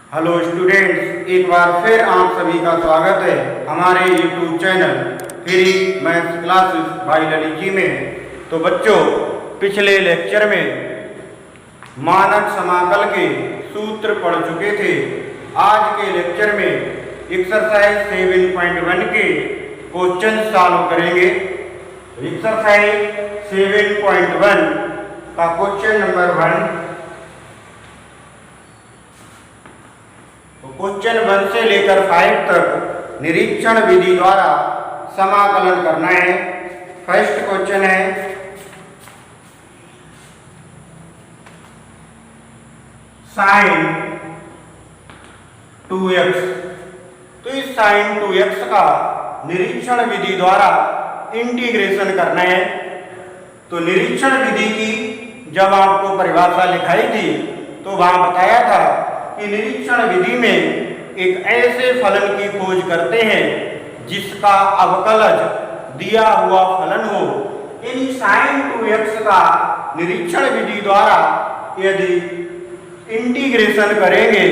Hello students, एक बार फिर आप सभी का स्वागत है हमारे YouTube channel free maths classes by Lalit ji में। तो बच्चों, पिछले लेक्चर में मानक समाकल के सूत्र पढ़ चुके थे। आज के लेक्चर में एक्सरसाइज 7.1 के क्वेश्चन सॉल्व करेंगे। एक्सरसाइज 7.1 का क्वेश्चन नंबर 1। क्वेश्चन 1 से लेकर 5 तक निरीक्षण विधि द्वारा समाकलन करना है। फर्स्ट क्वेश्चन है sin 2x। तो इस sin 2x का निरीक्षण विधि द्वारा इंटीग्रेशन करना है। तो निरीक्षण विधि की जब आपको परिभाषा लिखाई थी तो वहां बताया था कि निरीक्षण विधि में एक ऐसे फलन की खोज करते हैं जिसका अवकलज दिया हुआ फलन हो। इन sin 2x का निरीक्षण विधि द्वारा यदि इंटीग्रेशन करेंगे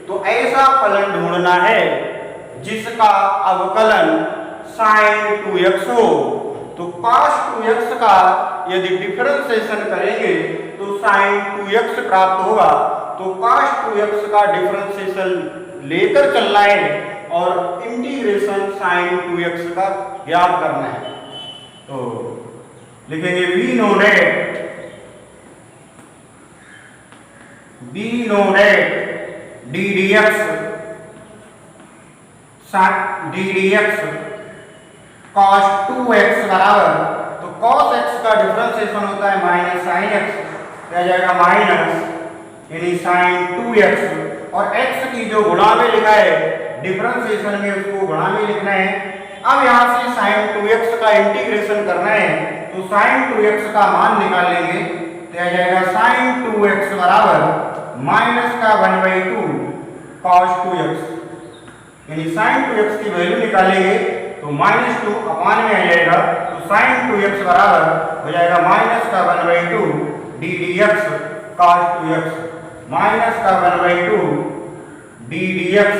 तो ऐसा फलन ढूंढना है जिसका अवकलन sin 2x हो। तो cos 2x का यदि डिफरेंशिएशन करेंगे तो sin 2x प्राप्त होगा। तो cos 2x का डिफरेंशिएशन लेकर चलना है और इंटीग्रेशन sin 2x का ज्ञात करना है। तो लिखेंगे we know that ddx cos 2x बराबर, तो cos x का डिफरेंशिएशन होता है माइनस sin x, क्या जाएगा माइनस यानी sin 2x, और x की जो गुणा में लिखा है डिफरेंशिएशन में उसको गुणा में लिखना है। अब यहाँ से sin 2x का इंटीग्रेशन करना है तो sin 2x का मान निकाल लेंगे, तो आ जाएगा sin 2x बराबर माइनस का 1/2 cos 2x, यानी sin 2x की वैल्यू निकालेंगे तो -2 अपान में आ जाएगा। तो sin 2x बराबर हो जाएगा माइनस का 1/2 ddx cos 2x, माइनस का 1/2 ddx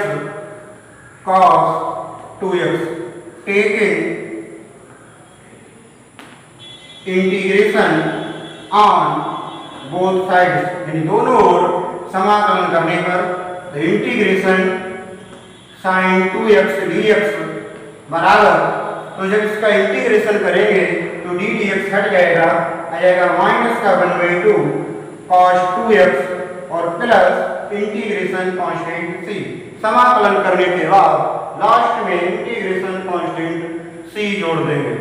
cos 2x, taking integration on both sides, यानी दोनों ओर समाकलन करने पर तो इंटीग्रेशन sin 2x dx बराबर, तो जब इसका इंटीग्रेशन करेंगे तो ddx हट जाएगा, आ जाएगा माइनस का 1/2 cos 2x और प्लस इंटीग्रेशन कांस्टेंट c। समाकलन करने के बाद लास्ट में इंटीग्रेशन कांस्टेंट c जोड़ देंगे।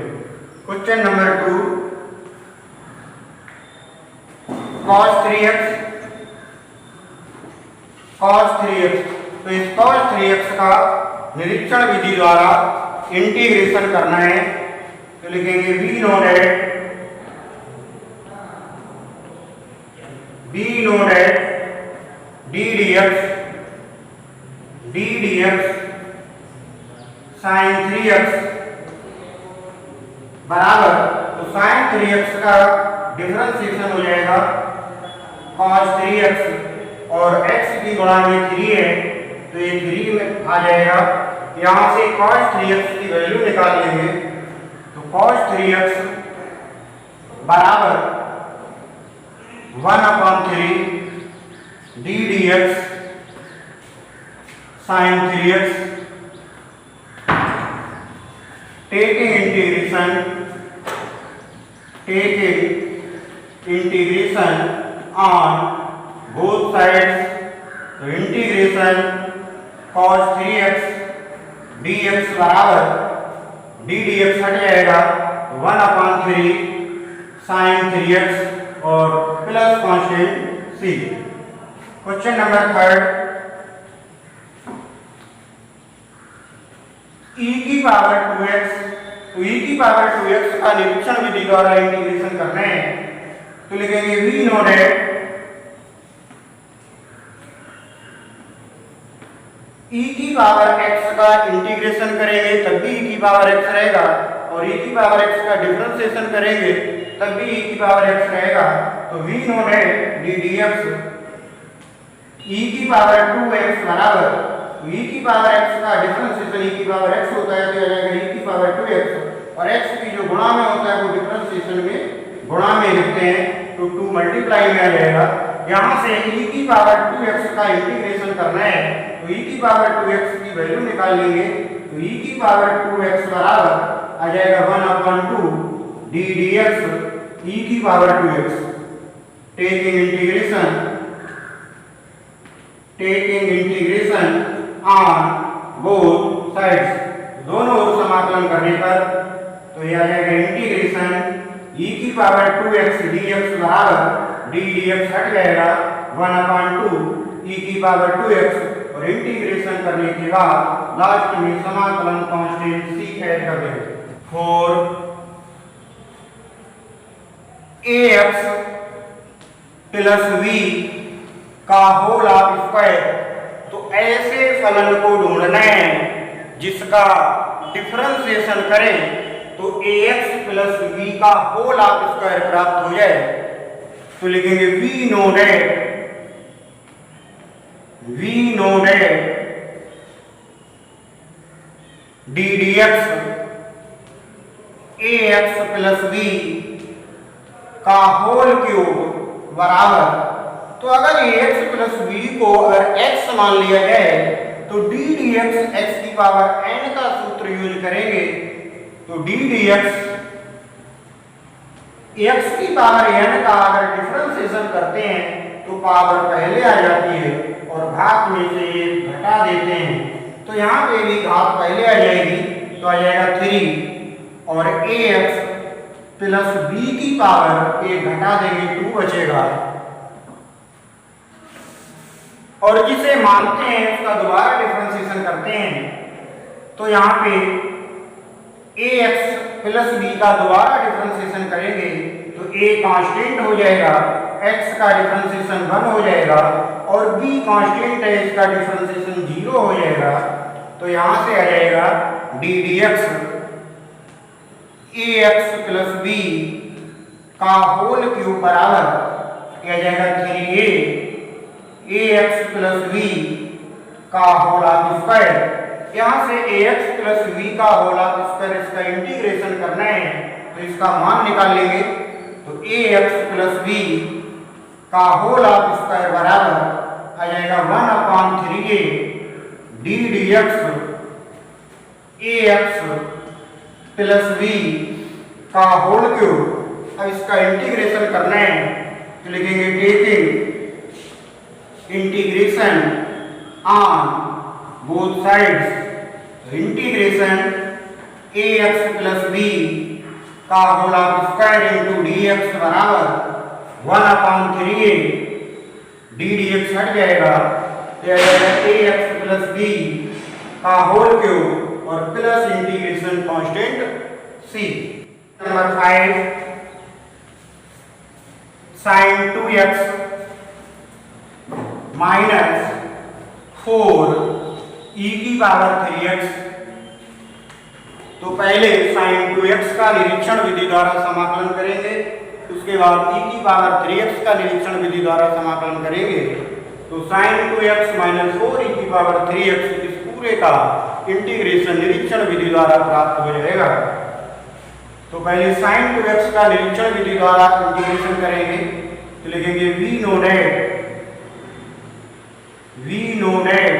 क्वेश्चन नंबर 2 cos 3x, तो इस cos 3x का निरीक्षण विधि द्वारा इंटीग्रेशन करना है। तो लिखेंगे we know that ddx sin 3x बराबर, तो sin 3x का डिफरेंशिएशन हो जाएगा cos 3x और x की गुणा में 3 है तो ये 3 में आ जाएगा। यहाँ से cos 3x की वैल्यू निकाल लेंगे तो cos 3x बराबर 1/3 ddx sin 3x, taking integration on both sides, तो इंटीग्रेशन cos 3x dx बराबर ddx हट जाएगा 1/3 sin 3x और plus constant c। Question number 3 e की पावर 2x, तो e की पावर 2x का निरीक्षण विधि द्वारा इंटीग्रेशन करना है। तो लिखेंगे we know that e की पावर x का इंटीग्रेशन करेंगे तब भी e की पावर x रहेगा, और e की पावर x का डिफरेंशिएशन करेंगे तब भी e की पावर x रहेगा। तो we know that ddx e की पावर 2x बराबर, e की पावर x का डिफरेंशिएशन e की पावर x होता है, तो आ जाएगा e की पावर 2x, और x की जो गुणा में होता है वो डिफरेंशिएशन में गुणा में लिखते हैं, तो 2 मल्टीप्लाई में आ जाएगा। यहाँ से e की पावर 2x का इंटीग्रेशन करना है, तो e की पावर 2x की वैल्यू निकाल लेंगे, तो e की पावर 2x बराबर आ जाएगा 1/2 d dx e की power 2x, taking integration on both sides, दोनों ओर समाकलन करने पर, तो यह आ जाएगा इंटीग्रेशन e की पावर 2x dx बराबर d dx हट जाएगा 1/2 e की पावर 2x, और इंटीग्रेशन करने के बाद लास्ट में समाकलन कांस्टेंट c ऐड कर देंगे। फॉर ax प्लस v का होल ऑफ स्क्वायर, तो ऐसे फलन को ढूंढना है जिसका डिफरेंशिएशन करें तो ax प्लस v का होल ऑफ स्क्वायर प्राप्त हो जाए, तो लिखेंगे v know that d dx ax plus v का होल क्यूब बराबर, तो अगर ax प्लस v को अगर x मान लिया जाए तो d dx x की पावर n का सूत्र यूज करेंगे, तो d dx x की पावर n का अगर डिफरेंशिएशन करते हैं तो पावर पहले आ जाती है और घात में से एक घटा देते हैं, तो यहाँ पे भी घात पहले आ जाएगी, तो आ जाएगा 3, और ax प्लस b की पावर एक घटा देंगे 2 बचेगा, और जिसे मानते हैं उसका दोबारा डिफरेंशिएशन करते हैं, तो यहाँ पे ax प्लस b का दोबारा डिफरेंशिएशन करेंगे तो a कांस्टेंट हो जाएगा, x का डिफरेंशिएशन 1 हो जाएगा, और b कांस्टेंट है, इसका डिफरेंशिएशन 0 हो जाएगा, तो यहाँ से आ जाएगा d dx ax plus b का होल क्यूब बराबर आ जाएगा 3a ax प्लस v का होल ऑफ स्क्वायर, यहाँ से ax प्लस v का होल ऑफ स्क्वायर इसका इंटीग्रेशन करना है, तो इसका मान निकाल लेंगे, तो ax प्लस v का होल ऑफ स्क्वायर बराबर आ जाएगा 1/3a d dx ax plus v का होल क्यूब। अब इसका इंटीग्रेशन करना है, तो लिखेंगे taking integration on both sides, integration ax plus b का whole of square into dx बराबर 1/3a d dx हट जाएगा, तो ax प्लस b का होल क्यूब और plus integration constant c। Number 5 sin 2x minus 4 e की power 3x, तो पहले sin 2x का निरीक्षण विधि द्वारा समाकलन करेंगे, उसके बाद e की पावर 3x का निरीक्षण विधि द्वारा समाकलन करेंगे, तो sin 2x माइनस 4 e की पावर 3x इस पूरे का इंटीग्रेशन निरीक्षण विधि द्वारा प्राप्त हो जाएगा। तो पहले sin 2x का निरीक्षण विधि द्वारा इंटीग्रेशन करेंगे, तो लिखेंगे v know that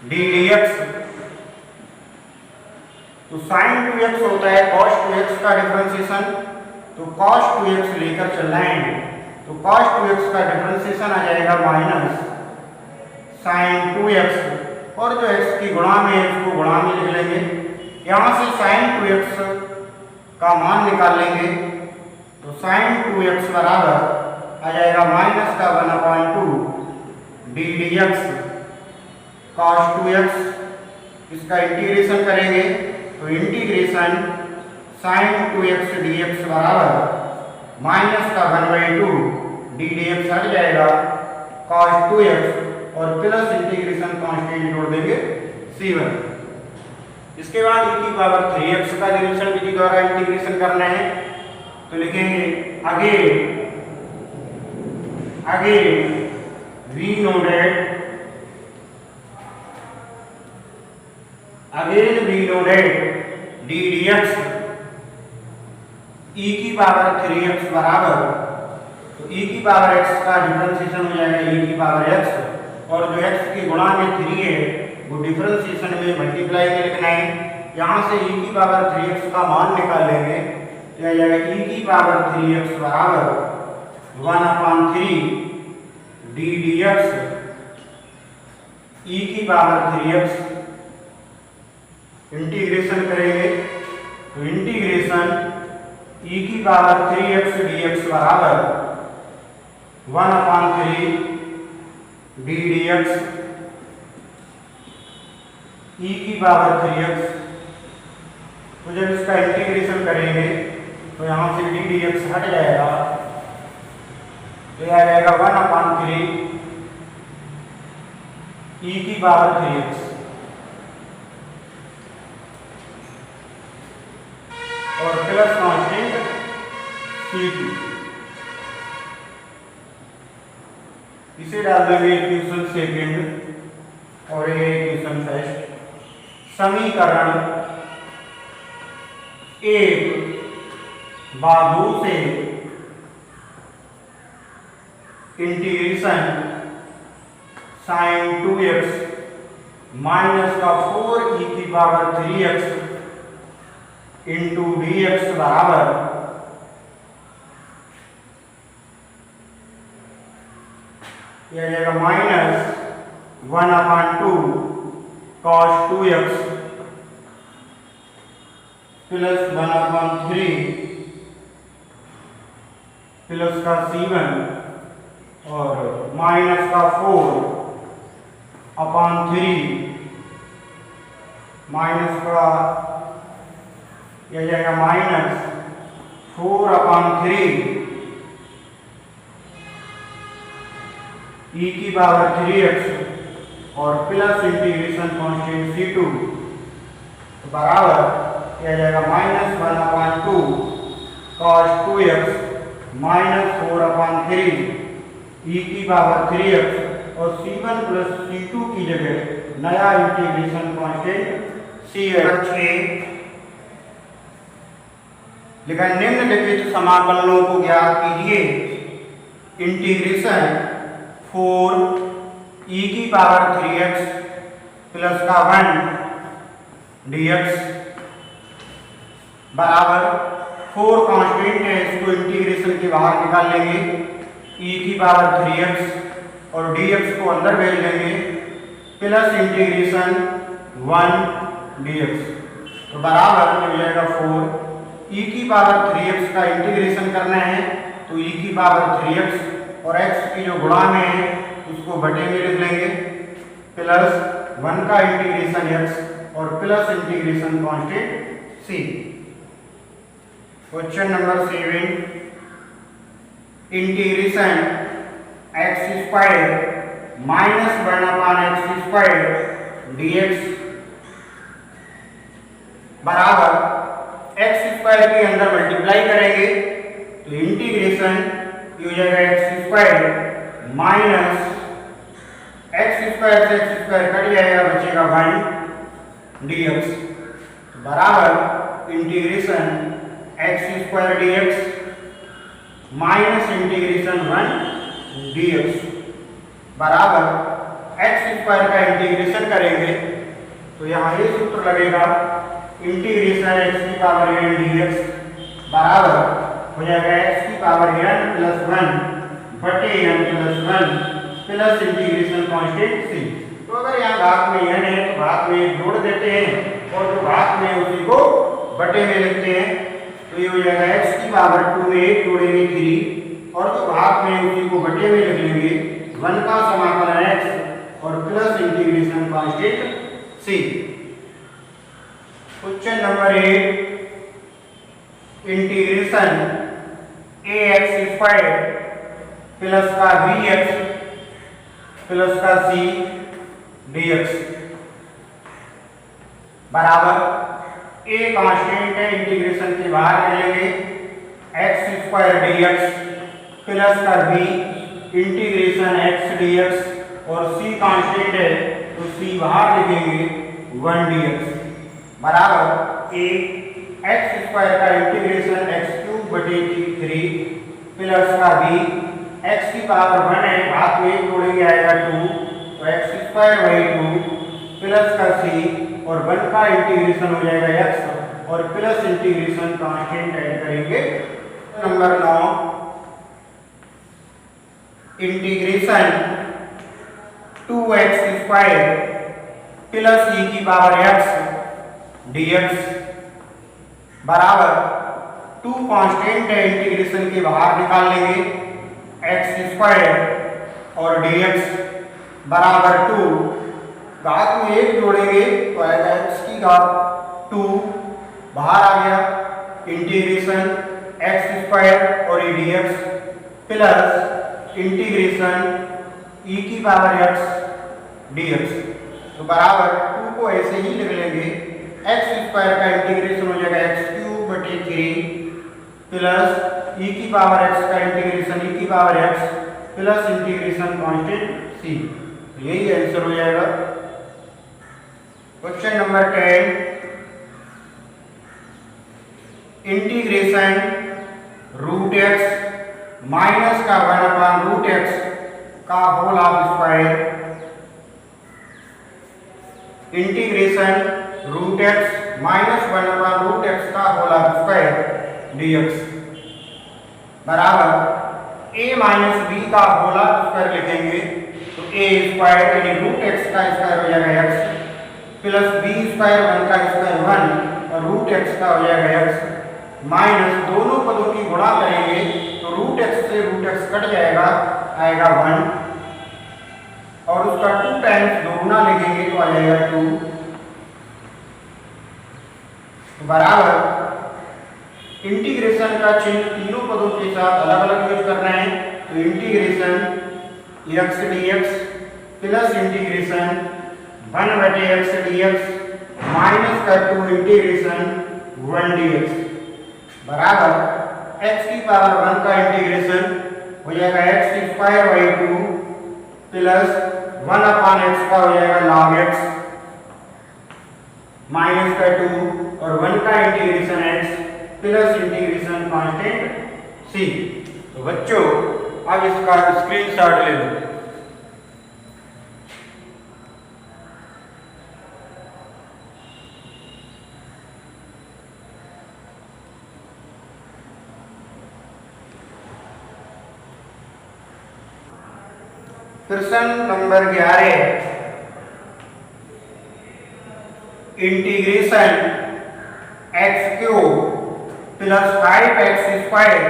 d dx, तो sin 2x होता है cos 2x का डिफरेंशिएशन, तो cos 2x लेकर चलना है, तो cos 2x का डिफरेंशिएशन आ जाएगा माइनस sin 2x, और जो x की गुणा में है उसको गुणा में लिख लेंगे, यहाँ से sin 2x का मान निकाल लेंगे, तो sin 2x बराबर आ जाएगा माइनस का 1/2 d dx cos 2x, इसका इंटीग्रेशन करेंगे, तो इंटीग्रेशन sin 2x dx बराबर माइनस का 1/2 d dx हट जाएगा cos 2x और प्लस इंटीग्रेशन कांस्टेंट जोड़ देंगे c1। इसके बाद e की पावर 3x का निरीक्षण विधि द्वारा इंटीग्रेशन करना है, तो लिखेंगे again we know that again we know that d d x e की पावर 3x बराबर, तो e की पावर x का डिफरेंशिएशन हो जाएगा e की पावर x, और जो x की गुणा में 3 है वो डिफरेंशिएशन में मल्टीप्लाई में लिखना है। यहाँ से e की पावर 3x का मान निकाल लेंगे तो आ जाएगा e की पावर 3x बराबर 1/3 डी डी एक्स e की पावर 3x, इंटीग्रेशन करेंगे तो इंटीग्रेशन e की पावर 3x dx बराबर 1/3 डी डी एक्स e की पावर 3x। तो जब इसका इंटीग्रेशन करेंगे तो यहाँ से डी डी एक्स हट जाएगा तो यह आ जाएगा 1/3 e की पावर 3x, और प्लस कांस्टेंट C2, इसे डाल देंगे इक्वेशन सेकेंड और ये इक्वेशन फर्स्ट। समीकरण 1 बादू से इंटीग्रेशन sin 2x माइनस का 4 e की power 3x into D x बराबर यह जाएगा -1/2 cos 2x प्लस 1/3 प्लस का C1 और माइनस का 4/3 माइनस का यह जाएगा -4/3 e की पावर 3x और प्लस इंटीग्रेशन कांस्टेंट C2 बराबर यह जाएगा -1/2 cos 2x -4/3 e की पावर 3x और C1 प्लस C2 की जगह नया इंटीग्रेशन कांस्टेंट C6 लिखा निम्नलिखित समाकलनों को ज्ञात कीजिए। इंटीग्रेशन 4 e की पावर 3x प्लस का 1 dx बराबर 4 कांस्टेंट है, इसको इंटीग्रेशन के बाहर निकाल लेंगे e की पावर 3x और dx को अंदर भेज लेंगे प्लस इंटीग्रेशन 1 dx, तो बराबर हो जाएगा 4 e की पावर 3x का इंटीग्रेशन करना है तो e की पावर 3x और x की जो गुणा में है उसको बटे में लिख लेंगे प्लस 1 का इंटीग्रेशन x और plus integration constant c। Question number 7 integration x² minus 1/x² dx बराबर x² के अंदर मल्टीप्लाई करेंगे तो इंटीग्रेशन हो जाएगा x² माइनस x² से x² कट जाएगा बचेगा 1 dx बराबर integration x² dx minus integration 1 dx बराबर x² का इंटीग्रेशन करेंगे तो यहाँ ये सूत्र लगेगा इंटीग्रेशन x की पावर n dx बराबर हो जाएगा x की पावर n प्लस 1 बटे n plus 1 plus integration constant c। तो अगर यहाँ घात में n है तो घात में जोड़ देते हैं और जो घात में उसी को बटे में लिखते हैं, तो ये हो जाएगा x की पावर 2 में 1 जोड़ेंगे 3 और जो घात में उसी को बटे में लिख लेंगे 1 का समाकलन x और plus integration constant c। Question number 8 integration ax² plus का bx प्लस का c dx बराबर a कांस्टेंट है, इंटीग्रेशन के बाहर ले लेंगे x² dx प्लस का b integration x D x और सी कांस्टेंट है तो सी बाहर लिखेंगे 1 dx बराबर ए एक्स स्क्वायर का इंटीग्रेशन एक्स क्यूब बटे 3 प्लस का बी एक्स की पावर 1 है हाथ में एक जोड़ेंगे आएगा 2 तो एक्स स्क्वायर बाई 2 प्लस का सी और 1 का इंटीग्रेशन हो जाएगा एक्स और प्लस इंटीग्रेशन कांस्टेंट ऐड करेंगे। Number 9 integration 2x square plus e की पावर x dx बराबर 2 कांस्टेंट है इंटीग्रेशन के बाहर निकाल लेंगे x स्क्वायर और dx बराबर 2 घात में एक जोड़ेंगे तो आएगा x की घात 2 बाहर आ गया इंटीग्रेशन x स्क्वायर और dx प्लस इंटीग्रेशन e की पावर x dx तो बराबर 2 को ऐसे ही लिख लेंगे एक्स स्क्वायर का इंटीग्रेशन हो जाएगा एक्स क्यूब बटे 3 प्लस ई की पावर एक्स का इंटीग्रेशन ई की power x plus integration constant c यही आंसर हो जाएगा। Question number 10 integration root x minus का 1 अपॉन रूट एक्स का whole of square integration root x minus 1 upon root x का whole of square dx बराबर a minus b का whole of square लिखेंगे तो a स्क्वायर यानी root x का square हो जाएगा x प्लस बी स्क्वायर 1 का स्क्वायर 1 और रूट एक्स का हो जाएगा x माइनस दोनों पदों की गुणा करेंगे तो रूट एक्स से रूट एक्स कट जाएगा आएगा 1 और उसका 2 टाइम्स दोगुना लिखेंगे तो आ जाएगा 2 बराबर इंटीग्रेशन का चिन्ह तीनों पदों के साथ अलग अलग यूज करना है तो integration x dx plus integration 1 बटे x dx माइनस का 2 इंटीग्रेशन 1 dx बराबर x की पावर 1 का इंटीग्रेशन हो जाएगा x square by 2 plus 1 upon x का हो जाएगा log x माइनस का 2 और 1 का integration x plus integration constant c। तो बच्चों अब इसका स्क्रीनशॉट ले लो। प्रश्न number 11 integration x cube plus 5x square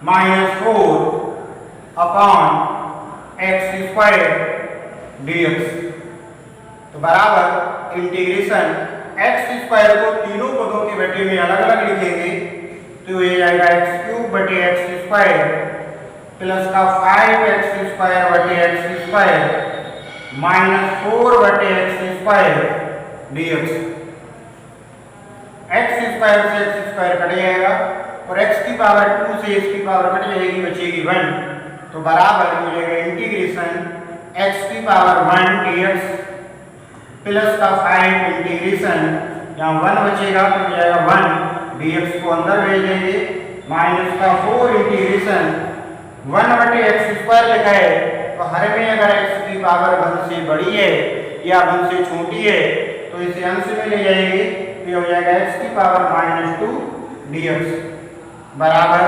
minus 4 upon x square dx तो बराबर इंटीग्रेशन एक्स स्क्वायर को तीनों पदों के बटे में अलग अलग लिखेंगे तो ये जाएगा एक्स क्यूब बटे एक्स स्क्वायर प्लस का 5x स्क्वायर बटे एक्स स्क्वायर माइनस 4 बटे x square dx x square से एक्स स्क्वायर कट जाएगा और एक्स की पावर 2 से एक्स की पावर कट जाएगी बचेगी 1 तो बराबर हो जाएगा इंटीग्रेशन एक्स की पावर 1 dx प्लस का 5 इंटीग्रेशन यहाँ 1 बचेगा तो हो जाएगा 1 dx को अंदर भेज देंगे माइनस का 4 इंटीग्रेशन 1 बटे एक्स स्क्वायर लिखा है तो हर में अगर एक्स की पावर 1 से बड़ी है या 1 से छोटी है तो इसे अंश में ले जाएंगे तो हो जाएगा x की पावर -2 dx बराबर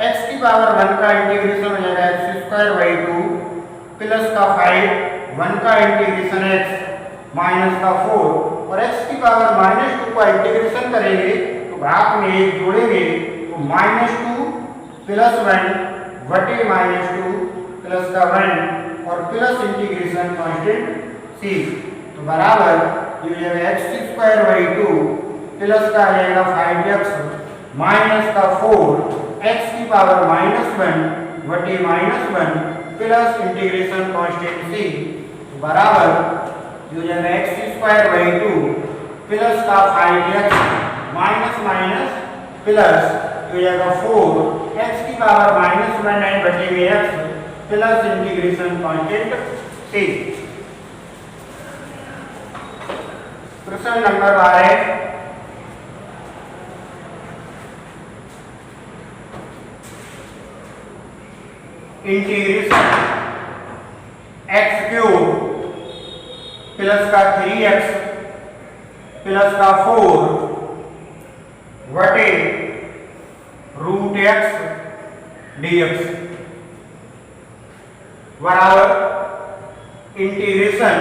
x की पावर 1 का इंटीग्रेशन हो जाएगा x स्क्वायर बाई 2 प्लस का 5 1 का इंटीग्रेशन x माइनस का 4 और x की पावर -2 का इंटीग्रेशन करेंगे तो घात में एक जोड़ेंगे तो -2 प्लस 1 बटे -2 प्लस का 1 और प्लस इंटीग्रेशन कांस्टेंट c तो बराबर ये जाएगा एक्स स्क्वायर बाई 2 प्लस का आ जाएगा 5x माइनस का 4 एक्स की पावर -1 बटे -1 प्लस इंटीग्रेशन कांस्टेंट c बराबर ये जाएगा एक्स स्क्वायर बाई 2 प्लस का 5x माइनस माइनस प्लस ये जाएगा 4 एक्स की पावर -1 है बटे में x प्लस इंटीग्रेशन कांस्टेंट सी। प्रश्न number 12, integration x cube plus का 3x प्लस का 4 वटे रूट एक्स dx बराबर इंटीग्रेशन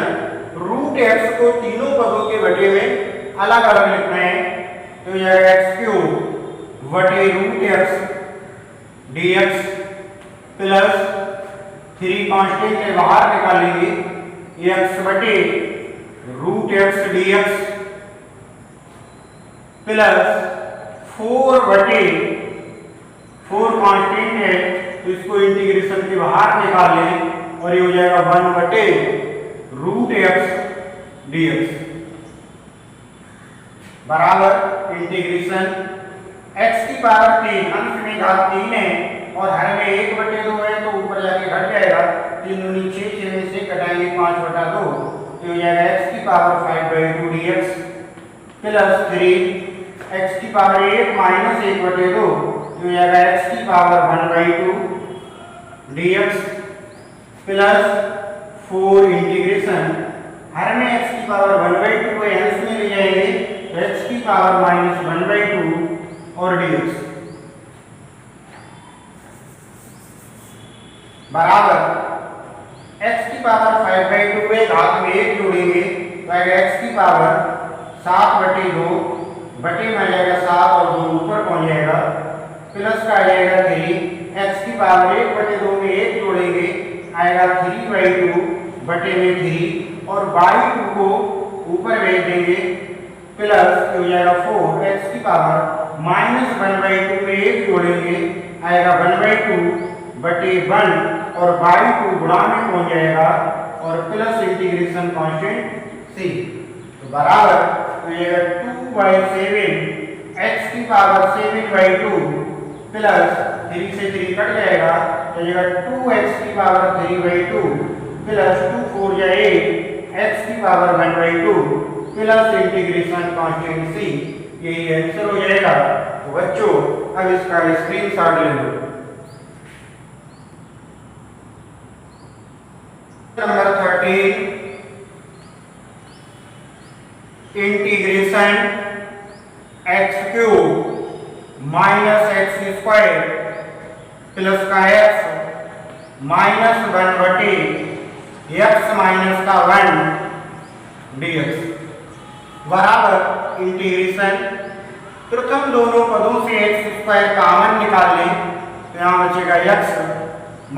रूट एक्स को तीनों पदों के बटे में अलग अलग लिखना है, तो यह एक्स क्यूब वटे root x dx plus 3 constant के बाहर निकालेंगे एक्स बटे रूट एक्स dx प्लस 4 बटे 4 कांस्टेंट है तो इसको इंटीग्रेशन के बाहर निकाल लें और ये हो जाएगा 1 बटे रूट एक्स dx बराबर इंटीग्रेशन x की पावर 3 अंश में घात 3 है और हर में 1 बटे 2 है तो ऊपर जाके घट जाएगा, 3 दूनी 6, 6 में से घटाएंगे 5 बटा 2 तो हो जाएगा x की पावर 5/2 dx प्लस 3 x की पावर 1 माइनस 1 बटे 2 तो हो जाएगा x की पावर 1/2 dx प्लस 4 इंटीग्रेशन हर में x की पावर 1/2 को अंश में ले जाएंगे तो x की पावर -1/2 और dx बराबर x की पावर 5/2 में घात में 1 जोड़ेंगे तो आएगा x की पावर 7/2 बटे में आ जाएगा 7 और 2 ऊपर पहुंच जाएगा प्लस का आ जाएगा 3 x की पावर 1/2 में 1 जोड़ेंगे आएगा 3/2 बटे में 3 और 2 को ऊपर भेज देंगे प्लस हो जाएगा 4 x की पावर -1/2 में 1 जोड़ेंगे आएगा 1/2 बटे 1 और 2 गुणा में पहुंच जाएगा और प्लस इंटीग्रेशन कांस्टेंट c तो बराबर हो जाएगा 2/7 x की पावर 7/2 प्लस 3 से 3 कट जाएगा तो जाएगा 2x की पावर 3/2 प्लस 2 4 या 8 x की power 1/2 plus integration constant c यही आंसर हो जाएगा। तो बच्चों अब इसका स्क्रीनशॉट ले लो। Number 13 integration x cube minus x square plus का x माइनस 1 बटे x माइनस का 1 dx बराबर इंटीग्रेशन प्रथम दोनों पदों से एक्स स्क्वायर कॉमन निकाल लें तो यहाँ बचेगा x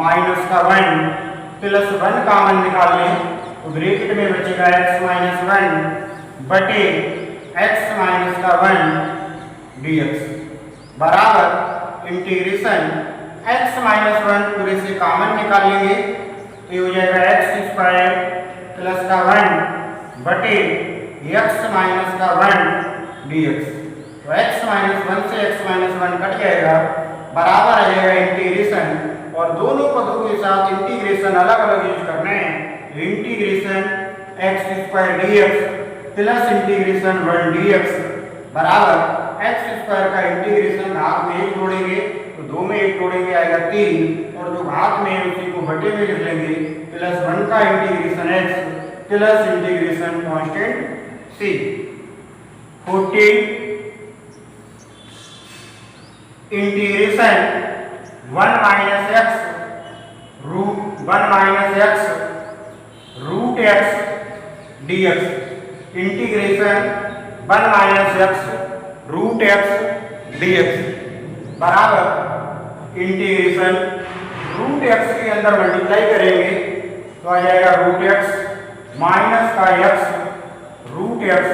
माइनस का 1 प्लस 1 कॉमन निकाल लें तो ब्रैकेट में बचेगा x माइनस 1 बटे x माइनस का 1 dx बराबर इंटीग्रेशन x माइनस 1 पूरे से कॉमन निकाल लेंगे तो ये हो जाएगा x स्क्वायर प्लस का 1 बटे x माइनस का 1 dx तो x माइनस 1 से x माइनस 1 कट जाएगा बराबर आ जाएगा इंटीग्रेशन और दोनों पदों के साथ इंटीग्रेशन अलग अलग यूज करना है integration x square dx plus integration 1 dx बराबर x स्क्वायर का इंटीग्रेशन घात में 1 जोड़ेंगे तो 2 में 1 जोड़ेंगे आएगा 3 और जो घात में है उसी को बटे में लिख लेंगे प्लस 1 का integration x plus integration constant c 14 integration 1 minus x root x dx integration 1 minus x root x dx बराबर इंटीग्रेशन रूट एक्स के अंदर मल्टीप्लाई करेंगे तो आ जाएगा रूट एक्स माइनस का एक्स रूट एक्स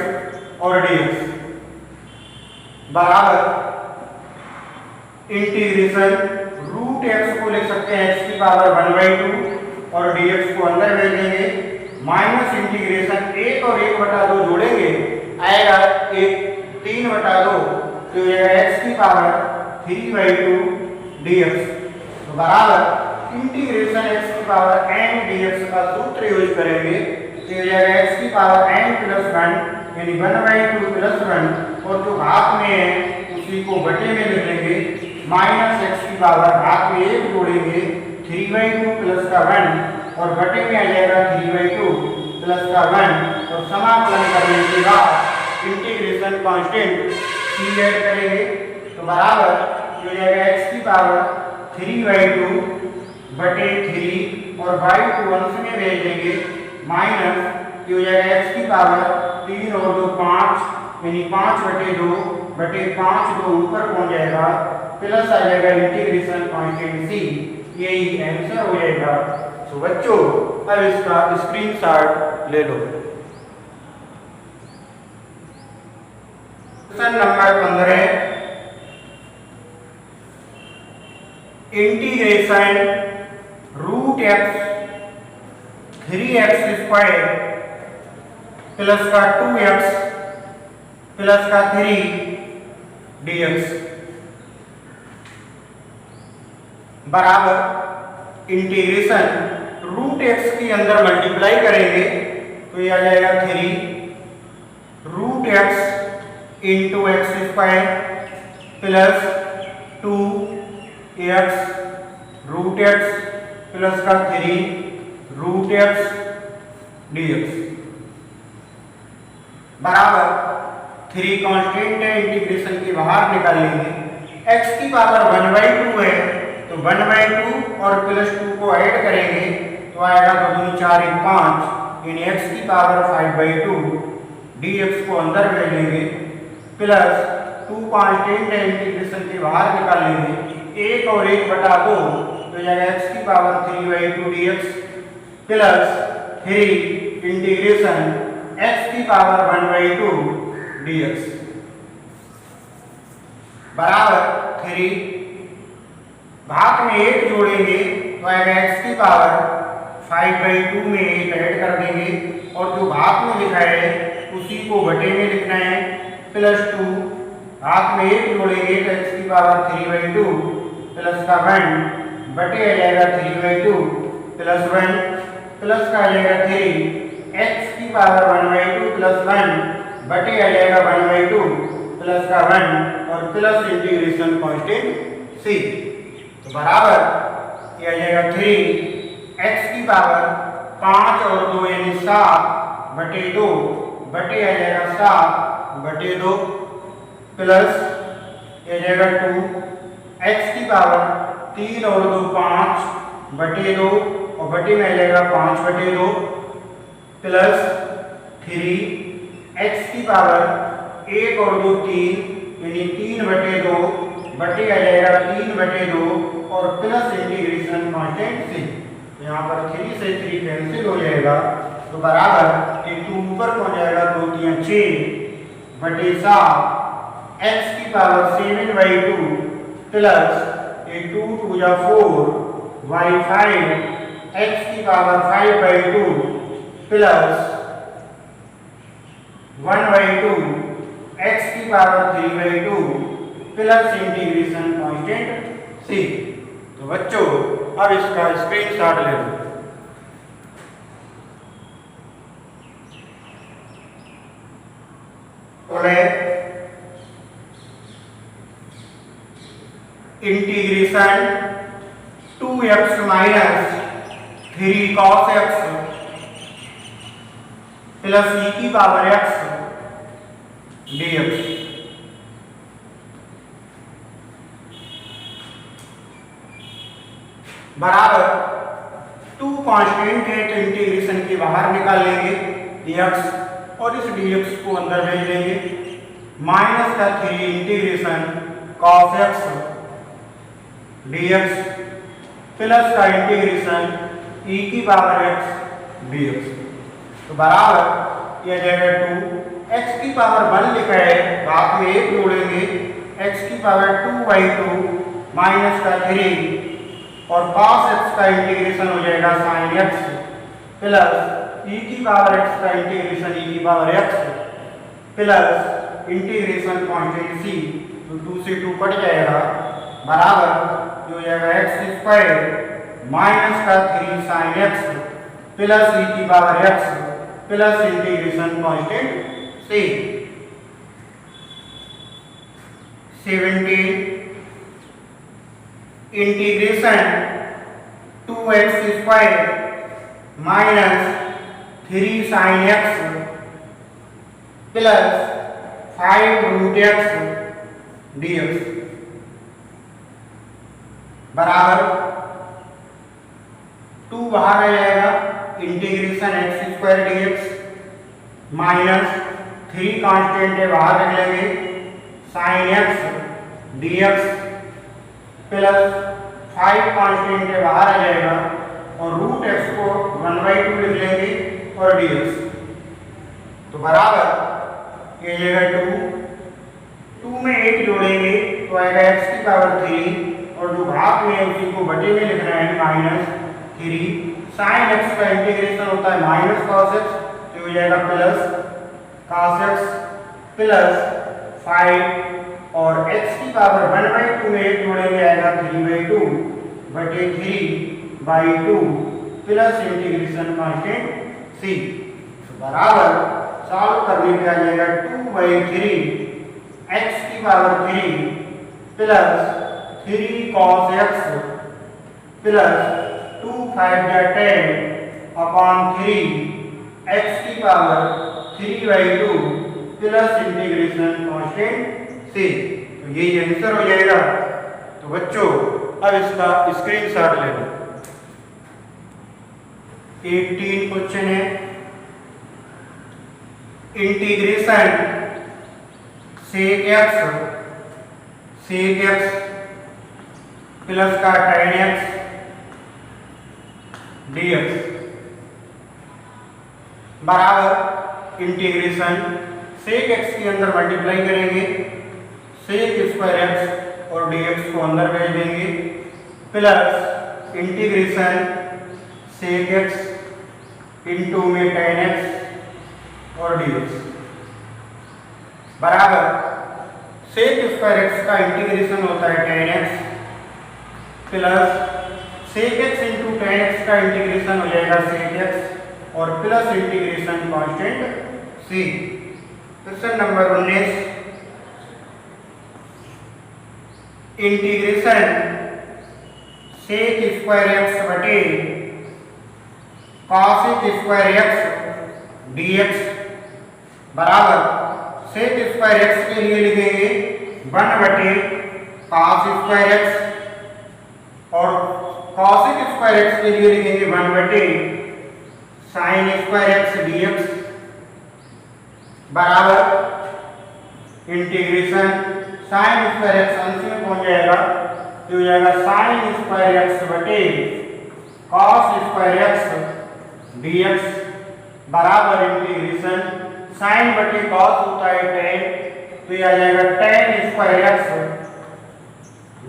और dx बराबर इंटीग्रेशन रूट एक्स को लिख सकते हैं x की पावर 1/2 और dx को अंदर भेज देंगे माइनस इंटीग्रेशन 1 और 1/2 जोड़ेंगे आएगा 3/2 तो ये x की पावर 3/2 dx तो बराबर इंटीग्रेशन x की पावर n dx का सूत्र यूज करेंगे तो ये जाएगा x की पावर n प्लस 1 यानी 1/2 प्लस 1 और जो भाग में है उसी को बटे में लिख लेंगे माइनस x की पावर भाग में 1 जोड़ेंगे 3/2 प्लस का 1 और बटे में आ जाएगा 3/2 प्लस का 1 और समाकलन करने के बाद इंटीग्रेशन कांस्टेंट c ऐड करेंगे तो बराबर हो जाएगा x की पावर 3/2 बटे 3 और y को अंश में भेज देंगे माइनस हो जाएगा x की पावर 3 और 2 5 यानी 5/2 बटे 5 2 ऊपर पहुंच जाएगा प्लस आ जाएगा इंटीग्रेशन कांस्टेंट c यही आंसर हो जाएगा। तो बच्चों अब इसका स्क्रीनशॉट ले लो। Question number 15 integration root x 3x square plus का 2x प्लस का 3 dx बराबर इंटीग्रेशन रूट x के अंदर मल्टीप्लाई करेंगे तो ये आ जाएगा 3 root x into x square plus 2x root x plus का 3 रूट x dx बराबर 3 कांस्टेंट है इंटीग्रेशन के बाहर निकाल लेंगे x की पावर 1/2 है तो 1/2 और प्लस 2 को ऐड करेंगे तो आएगा 2 दूनी 4 1 5 यानी x की पावर 5/2 dx को अंदर भेज लेंगे प्लस 2 कांस्टेंट है इंटीग्रेशन के बाहर निकाल लेंगे 1 और 1/2 तो जाएगा x की power 3/2 dx plus 3 integration x की पावर 1/2 dx बराबर 3 भाग में 1 जोड़ेंगे तो आएगा x की पावर 5/2 में 1 ऐड कर देंगे और जो भाग में लिखा है उसी को बटे में लिखना है प्लस 2 भाग में 1 जोड़ेंगे तो x की पावर 3/2 प्लस का 1 बटे आ जाएगा 3/2 प्लस 1 प्लस का आ जाएगा 3 x की पावर 1/2 प्लस 1 बटे आ जाएगा 1/2 प्लस का 1 और प्लस इंटीग्रेशन कांस्टेंट c तो बराबर ये आ जाएगा 3 x की पावर 5 और 2 यानी 7 बटे 2 बटे आ जाएगा 7 बटे 2 प्लस ये आ जाएगा 2 x की पावर 3 और 2 5 बटे 2 और बटे में आ जाएगा 5 बटे 2 प्लस 3 x की पावर 1 और 2 3 यानी 3 बटे 2 बटे आ जाएगा 3 बटे 2 और प्लस इंटीग्रेशन कांस्टेंट c यहाँ पर 3 से 3 कैंसिल हो जाएगा तो बराबर एक 2 ऊपर पहुंच जाएगा 2 3 6 बटे 7 x की पावर 7/2 प्लस ये 2 2 जा 4 y 5 x की पावर 5/2 प्लस 1/2 x की power 3/2 plus integration constant c तो बच्चों अब इसका स्क्रीनशॉट ले लो। Integration 2x minus 3 cos x plus e की पावर x dx बराबर 2 कांस्टेंट है तो इंटीग्रेशन के बाहर निकाल लेंगे dx और इस dx को अंदर भेज लेंगे माइनस का 3 integration cos x dx plus का इंटीग्रेशन e की पावर x dx तो बराबर यह जाएगा 2 x की पावर 1 लिखा है भाग में 1 जोड़ेंगे x की पावर 2/2 माइनस का 3 और cos x का इंटीग्रेशन हो जाएगा sin x प्लस e की पावर x का इंटीग्रेशन e की power x plus integration constant c तो 2 से 2 कट जाएगा बराबर जो हो जाएगा x स्क्वायर माइनस का 3 साइन एक्स प्लस ई की power x plus integration constant c. 17 integration 2x square minus 3 sine x plus 5 root x dx बराबर 2 बाहर आ जाएगा, integration x square dx minus 3 constant है बाहर रख लेंगे, sine x dx plus 5 constant है बाहर आ जाएगा और रूट एक्स को 1/2 लिख लेंगे और dx तो बराबर ये जाएगा 2 में 1 जोड़ेंगे तो आएगा x की पावर 3 और जो भाग में है उसी को बटे में लिख रहे हैं माइनस 3 साइन एक्स का इंटीग्रेशन होता है माइनस कॉस एक्स तो हो जाएगा प्लस कॉस एक्स प्लस 5 और x की पावर 1/2 में 1 जोड़ेंगे आएगा 3/2 बटे 3/2 प्लस इंटीग्रेशन कांस्टेंट c बराबर सॉल्व करने पे आ जाएगा 2/3 x की power 3 plus 3 cos x plus 2 5 10 upon 3 x की power 3/2 plus integration constant c तो यही आंसर हो जाएगा। तो बच्चों अब इसका स्क्रीनशॉट ले लो। 18 क्वेश्चन है, इंटीग्रेशन sec x प्लस का tan x dx बराबर इंटीग्रेशन sec x के अंदर मल्टीप्लाई करेंगे, sec स्क्वायर x और dx को अंदर भेज देंगे plus integration sec x into में tan x और dx बराबर sec स्क्वायर x का इंटीग्रेशन होता है tan x plus sec x into tan x का इंटीग्रेशन हो जाएगा sec x और plus integration constant c। Question number 19 integration sec square x बटे cos स्क्वायर x dx बराबर sec स्क्वायर x के लिए लिखेंगे 1 बटे cos स्क्वायर x और cos स्क्वायर x के लिए लिखेंगे 1 बटे sin स्क्वायर x dx बराबर इंटीग्रेशन sin स्क्वायर x अंश में पहुंच जाएगा तो हो जाएगा sin स्क्वायर x बटे cos स्क्वायर x dx बराबर इंटीग्रेशन sin बटे cos होता है tan तो ये आ जाएगा tan स्क्वायर x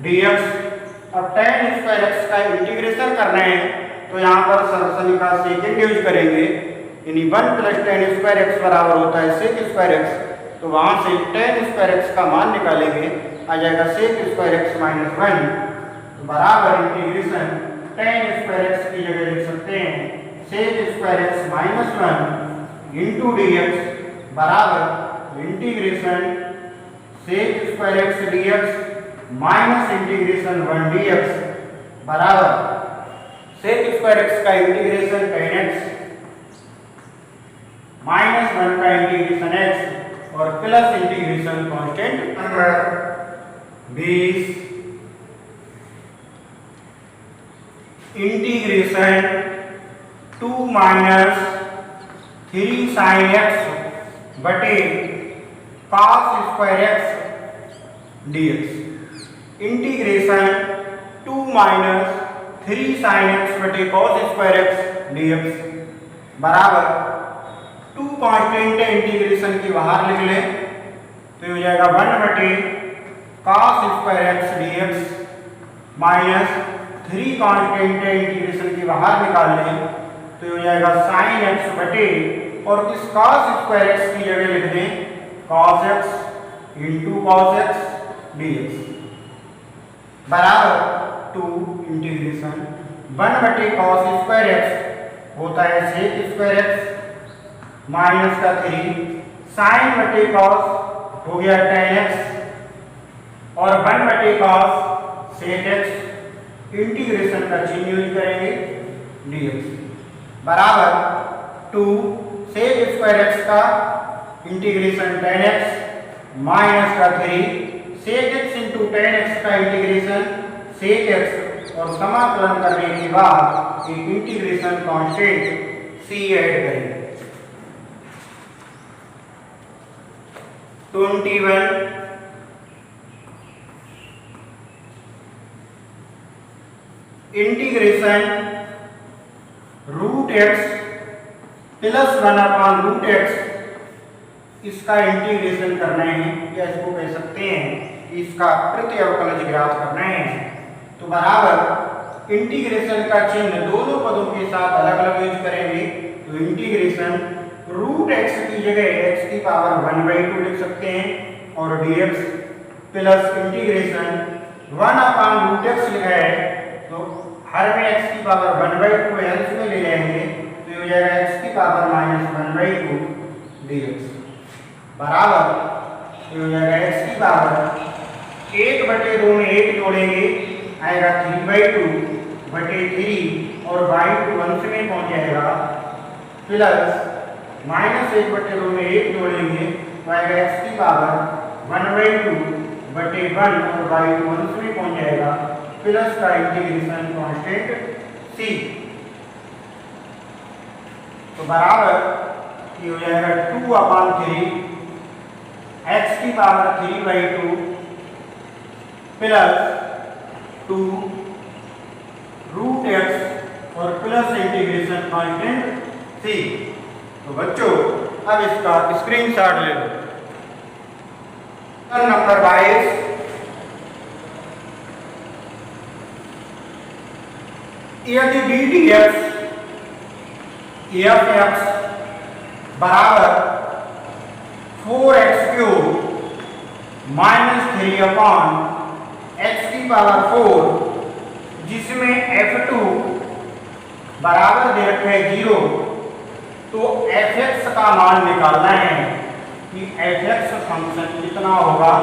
dx। अब tan स्क्वायर x का इंटीग्रेशन करना है तो यहाँ पर सरसनी का सेकंड यूज करेंगे, यानी 1 प्लस tan स्क्वायर x बराबर होता है sec स्क्वायर x तो वहां से tan स्क्वायर x का मान निकालेंगे आ जाएगा sec स्क्वायर x माइनस 1 तो बराबर इंटीग्रेशन tan स्क्वायर x की जगह लिख सकते हैं sec square x minus 1 into dx बराबर integration sec square x dx minus integration 1 dx बराबर sec स्क्वायर x का इंटीग्रेशन tan x माइनस 1 का इंटीग्रेशन x और plus integration constant number 20 integration 2 minus 3 sin x बटे cos square x dx integration 2 minus 3 sin x बटे cos square x dx बराबर 2 constant है integration की बाहर लिख ले तो हो जाएगा 1 बटे cos square x dx minus 3 constant है इंटीग्रेशन की बाहर निकाल ले तो हो जाएगा sin x बटे और इस cos स्क्वायर x की जगह लिख दें cos x into cos x dx बराबर 2 इंटीग्रेशन 1/cos² होता है sec² माइनस का 3 sin/cos हो गया tan x और 1/cos sec x इंटीग्रेशन का चिन्ह यूज करेंगे dx बराबर 2 sec² x का इंटीग्रेशन tan x माइनस का 3 sec x into tan x का इंटीग्रेशन sec x और समाकलन करने के बाद एक इंटीग्रेशन कांस्टेंट c ऐड करेंगे 21 इंटीग्रेशन √x प्लस 1/√x इसका इंटीग्रेशन करना है या इसको कह सकते हैं इसका प्रत्यवकलज ज्ञात करना है तो बराबर इंटीग्रेशन का चिन्ह दोनों पदों के साथ अलग अलग यूज करेंगे तो इंटीग्रेशन √x की जगह x की पावर 1/2 लिख सकते हैं और dx प्लस इंटीग्रेशन 1/√x लिखा है तो हर में x की पावर 1/2 अंश में ले जाएंगे तो हो जाएगा x की पावर -1/2 dx बराबर हो जाएगा x की पावर 1/2 में 1 जोड़ेंगे आएगा 3/2/3 और y2 अंश में पहुंच जाएगा प्लस -1/2 में 1 जोड़ेंगे तो आएगा x की पावर 1/2/1 और y2 अंश में पहुंच जाएगा प्लस का इंटीग्रेशन कांस्टेंट c तो बराबर ये हो जाएगा 2/3 x की पावर 3/2 प्लस 2 √x और प्लस इंटीग्रेशन कांस्टेंट c तो बच्चों अब इसका स्क्रीनशॉट ले लो नंबर 22 यदि ddx f(x) बराबर 4x³ -3/x की पावर 4 जिसमें f2 बराबर दे रखा है 0 तो fx का मान निकालना है कि fx फंक्शन कितना होगा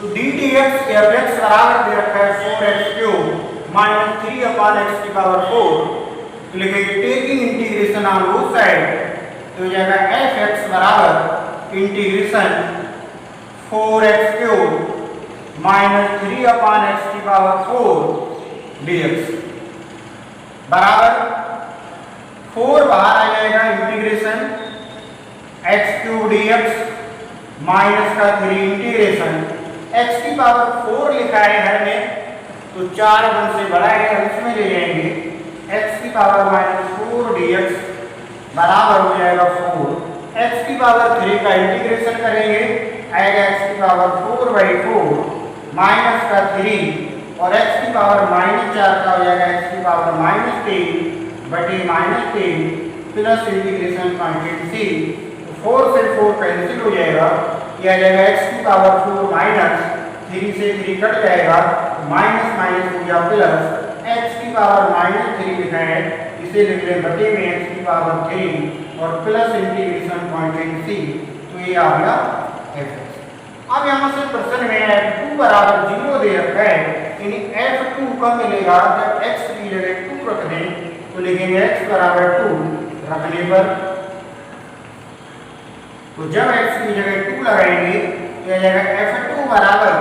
तो ddx fx बराबर दे रखा है 4x³ -3/x की पावर 4 तो लिखेंगे taking integration on both side तो हो जाएगा fx बराबर इंटीग्रेशन 4x³ -3/x की पावर 4 dx बराबर 4 बाहर आ जाएगा इंटीग्रेशन x³ dx माइनस का 3 इंटीग्रेशन x की पावर 4 लिखा है हर में तो 4 1 से बड़ा है अंश में ले जाएंगे x की पावर -4 dx बराबर हो जाएगा 4 x की पावर 3 का इंटीग्रेशन करेंगे आएगा x की पावर 4/4 माइनस का 3 और x की पावर -4 का हो जाएगा x की power -3/-3 plus integration constant c 4 से 4 कैंसिल हो जाएगा यह आ जाएगा x की पावर 4 माइनस 3 से 3 कट जाएगा माइनस माइनस हो गया प्लस x की पावर -3 लिखा है इसे लिख लें बटे में x की पावर 3 और प्लस इंटीग्रेशन कांस्टेंट c तो ये आ गया f अब यहाँ से प्रश्न में f2 बराबर 0 दे रखा है यानी f2 कब मिलेगा जब x की जगह 2 रख दें तो लिखेंगे x बराबर 2 रखने पर तो जब x की जगह 2 लगाएंगे तो यह जाएगा f2 बराबर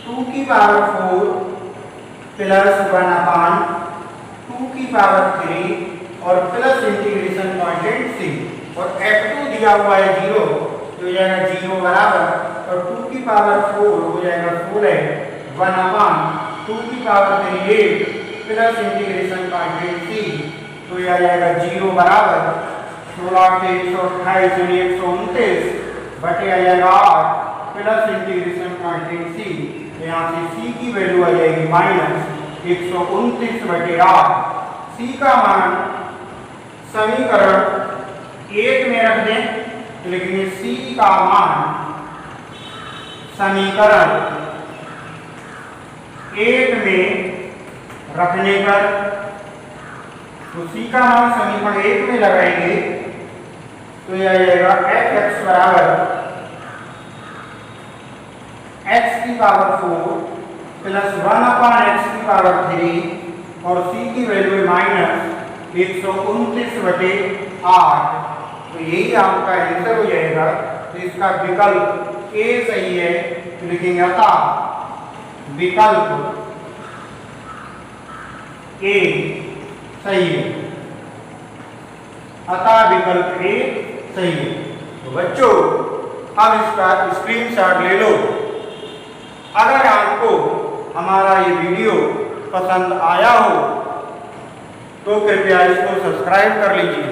2 की पावर 4 प्लस 1/2 की पावर 3 और प्लस इंटीग्रेशन कांस्टेंट c और f2 दिया हुआ है 0 तो हो जाएगा 0 बराबर और 2 की पावर 4 हो जाएगा 4 है 1/2 की power 3 8 plus integration constant c तो यह आ जाएगा 0 बराबर 16 के 128 यानी 129 बटे आ जाएगा 8 प्लस इंटीग्रेशन कांस्टेंट c तो यहाँ से c की वैल्यू आ जाएगी -129/8 c का मान समीकरण 1 में रख दें तो लिखेंगे c का मान समीकरण 1 में रखने पर उसी का मान समीकरण 1 में लगाएंगे तो यह आएगा f(x) बराबर x की पावर 4 प्लस 1/x की पावर 3 और c की वैल्यू माइनस 129/8। तो यही आपका आंसर हो जाएगा। तो इसका विकल्प ए सही है, तो लिखेंगे अतः विकल्प ए सही है, अतः विकल्प ए सही है। तो बच्चों अब इसका स्क्रीनशॉट ले लो। अगर आपको हमारा ये वीडियो पसंद आया हो तो कृपया इसको सब्सक्राइब कर लीजिए।